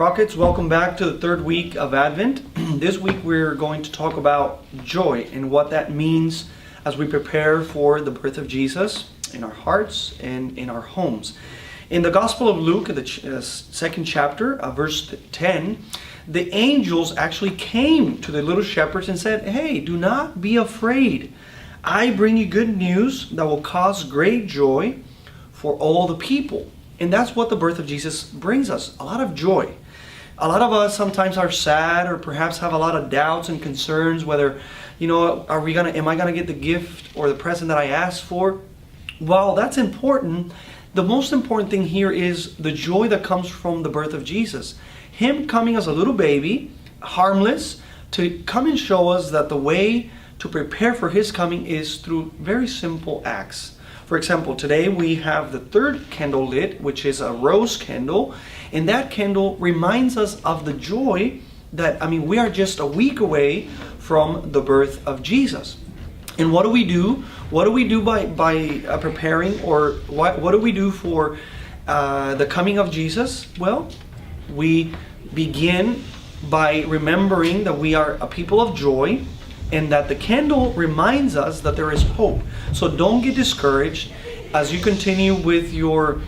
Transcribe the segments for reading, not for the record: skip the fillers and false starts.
Rockets, welcome back to the third week of Advent. This week we're going to talk about joy and what that means as we prepare for the birth of Jesus in our hearts and in our homes. In the Gospel of Luke, the second chapter, verse 10, the angels actually came to the little shepherds and said, "Hey, do not be afraid. I bring you good news that will cause great joy for all the people." And that's what the birth of Jesus brings us, a lot of joy. A lot of us sometimes are sad or perhaps have a lot of doubts and concerns whether, am I gonna get the gift or the present that I asked for? Well, that's important. The most important thing here is the joy that comes from the birth of Jesus. Him coming as a little baby, harmless, to come and show us that the way to prepare for His coming is through very simple acts. For example, today we have the third candle lit, which is a rose candle, and that candle reminds us of the joy that, we are just a week away from the birth of Jesus. And what do we do? What do we do by preparing, or what do we do for the coming of Jesus? Well, we begin by remembering that we are a people of joy, and that the candle reminds us that there is hope. So don't get discouraged as you continue with your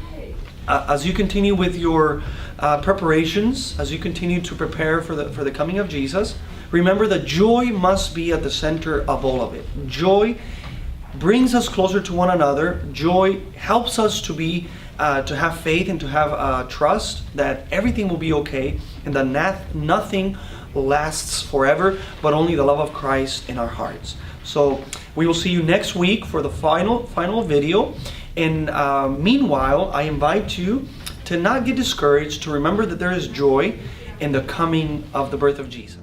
preparations, as you continue to prepare for the coming of Jesus. Remember that joy must be at the center of all of it. Joy brings us closer to one another. Joy helps us to have faith and to have trust that everything will be okay, and that nothing lasts forever, but only the love of Christ in our hearts. So we will see you next week for the final video. And meanwhile, I invite you to not get discouraged, to remember that there is joy in the coming of the birth of Jesus.